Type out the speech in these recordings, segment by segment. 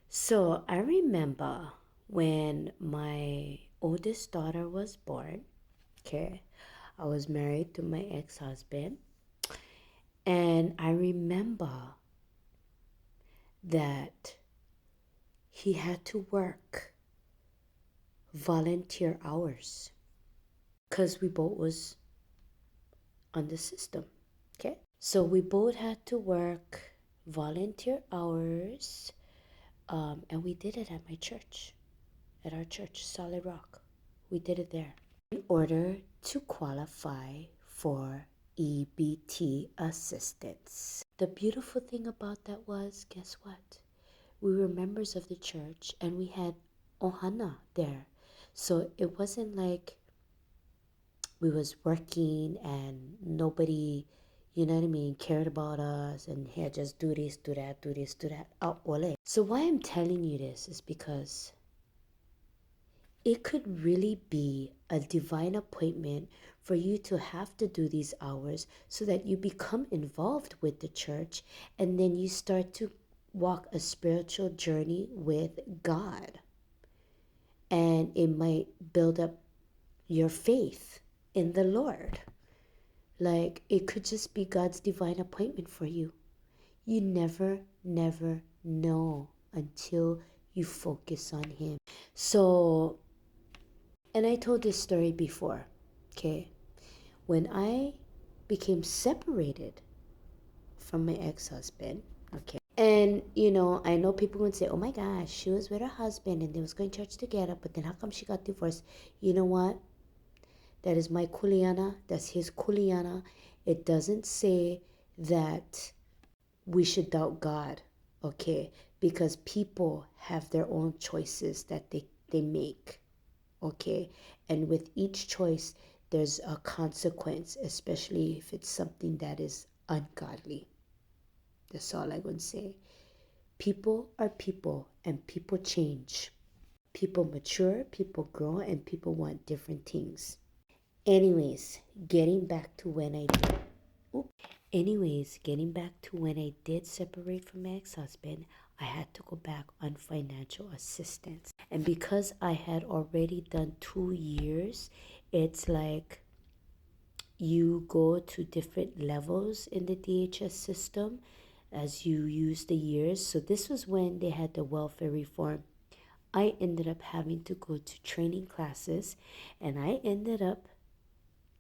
So I remember when my oldest daughter was born, okay, I was married to my ex-husband, and I remember that he had to work volunteer hours because we both was on the system, okay? So we both had to work volunteer hours, and we did it at my church, at our church, Solid Rock. We did it there. In order to qualify for EBT assistance. The beautiful thing about that was, guess what? We were members of the church and we had Ohana there. So it wasn't like we was working and nobody, you know what I mean, cared about us and here just do this, do that, do this, do that. Oh, ole. So why I'm telling you this is because it could really be a divine appointment for you to have to do these hours so that you become involved with the church and then you start to walk a spiritual journey with God. And it might build up your faith in the Lord. Like it could just be God's divine appointment for you. You never know until you focus on Him. So, and I told this story before, okay? When I became separated from my ex-husband, okay? And, I know people would say, oh my gosh, she was with her husband and they was going to church together, but then how come she got divorced? You know what? That is my kuleana. That's his kuleana. It doesn't say that we should doubt God, okay? Because people have their own choices that they make, okay? And with each choice, there's a consequence, especially if it's something that is ungodly. That's all I'm going to say. People are people, and people change. People mature, people grow, and people want different things. Anyways, getting back to when I did. Getting back to when I did separate from my ex-husband, I had to go back on financial assistance. And because I had already done 2 years, it's like you go to different levels in the DHS system as you use the years. So this was when they had the welfare reform. I ended up having to go to training classes and I ended up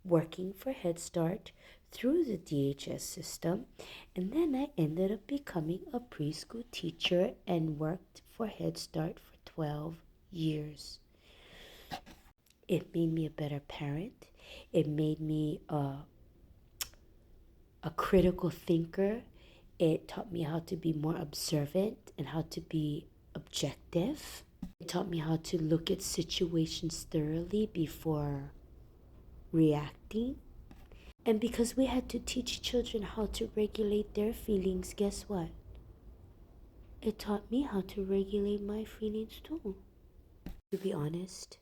working for Head Start through the DHS system. And then I ended up becoming a preschool teacher and worked for Head Start for 12 years. It made me a better parent. It made me a critical thinker. It taught me how to be more observant and how to be objective. It taught me how to look at situations thoroughly before reacting. And because we had to teach children how to regulate their feelings, guess what? It taught me how to regulate my feelings too. To be honest,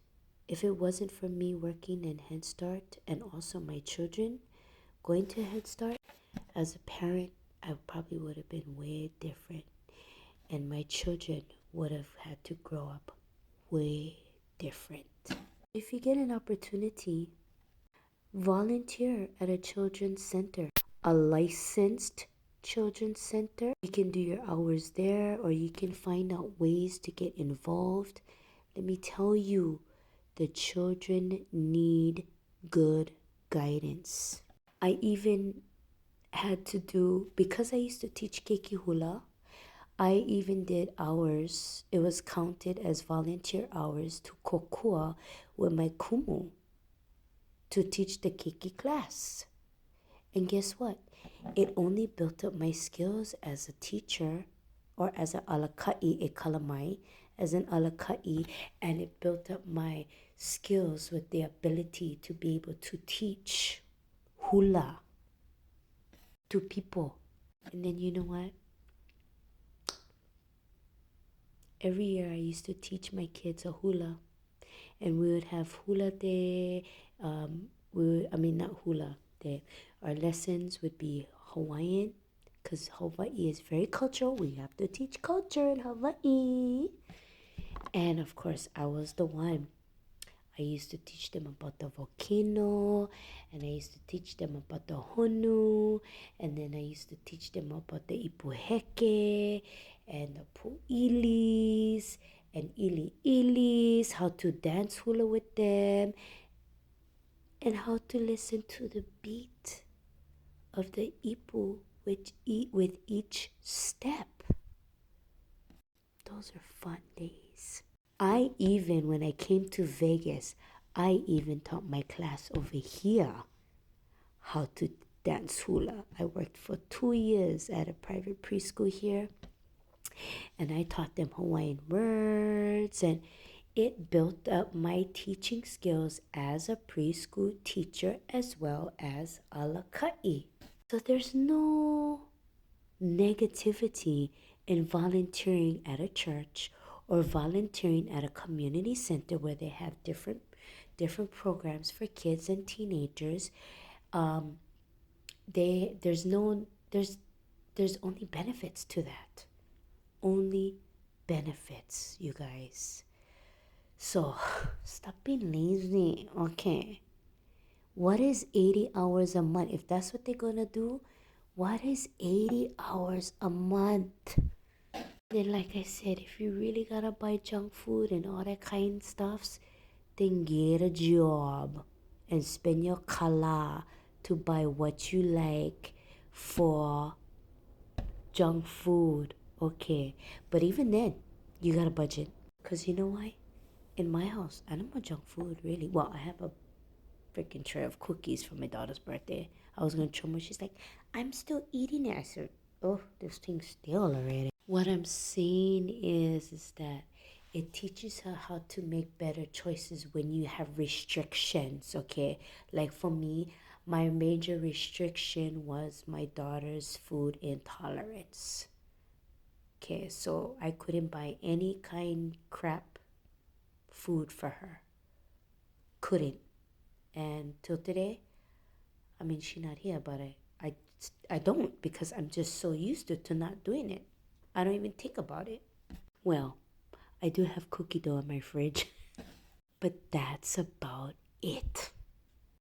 if it wasn't for me working in Head Start and also my children going to Head Start, as a parent, I probably would have been way different. And my children would have had to grow up way different. If you get an opportunity, volunteer at a children's center, a licensed children's center. You can do your hours there or you can find out ways to get involved. Let me tell you, the children need good guidance. I even had to do, because I used to teach keiki hula, I even did hours. It was counted as volunteer hours to kokua with my kumu to teach the keiki class. And guess what? It only built up my skills as a teacher or as an alakai e kalamai, as an alakai, and it built up my skills with the ability to be able to teach hula to people. And then you know what? Every year I used to teach my kids a hula. And we would have hula day. Not hula day. Our lessons would be Hawaiian, because Hawaii is very cultural. We have to teach culture in Hawaii. And of course, I was the one. I used to teach them about the volcano, and I used to teach them about the honu, and then I used to teach them about the ipuheke, and the pu'ilis, and ili-ilis, how to dance hula with them, and how to listen to the beat of the ipu with each step. Those are fun days. When I came to Vegas, I even taught my class over here how to dance hula. I worked for 2 years at a private preschool here, and I taught them Hawaiian words, and it built up my teaching skills as a preschool teacher as well as a laka'i. So there's no negativity in volunteering at a church or volunteering at a community center where they have different programs for kids and teenagers. There's only benefits to that. Only benefits, you guys. So stop being lazy. Okay, what is 80 hours a month? If that's what they're gonna do, what is 80 hours a month? Then, like I said, if you really gotta buy junk food and all that kind of stuffs, then get a job and spend your kala to buy what you like for junk food. Okay, but even then, you gotta budget. Cause you know why? In my house, I don't want junk food really. Well, I have a freaking tray of cookies for my daughter's birthday. I was gonna show her. She's like, I'm still eating it. I said, oh, this thing's stale already. What I'm saying is that it teaches her how to make better choices when you have restrictions, okay? Like for me, my major restriction was my daughter's food intolerance. Okay, so I couldn't buy any kind crap food for her. Couldn't. And till today, I mean, she's not here, but I don't, because I'm just so used to not doing it. I don't even think about it. Well, I do have cookie dough in my fridge, but that's about it.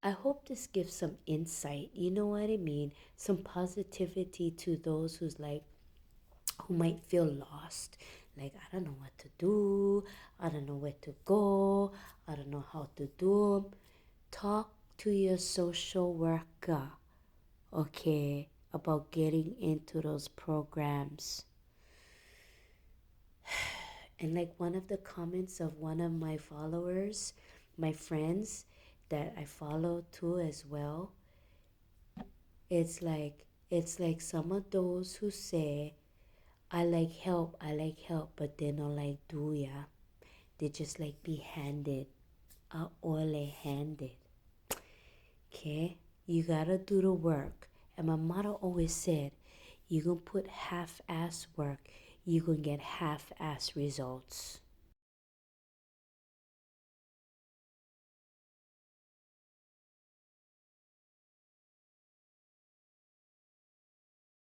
I hope this gives some insight, you know what I mean? Some positivity to those who might feel lost. Like, I don't know what to do. I don't know where to go. I don't know how to do. Talk to your social worker, okay, about getting into those programs. And like one of the comments of one of my followers, my friends that I follow too as well, it's like some of those who say, I like help, but they don't like do ya. They just like be handed, ole handed. Okay? You gotta do the work. And my motto always said, you gonna put half-ass work, you gonna get half-ass results.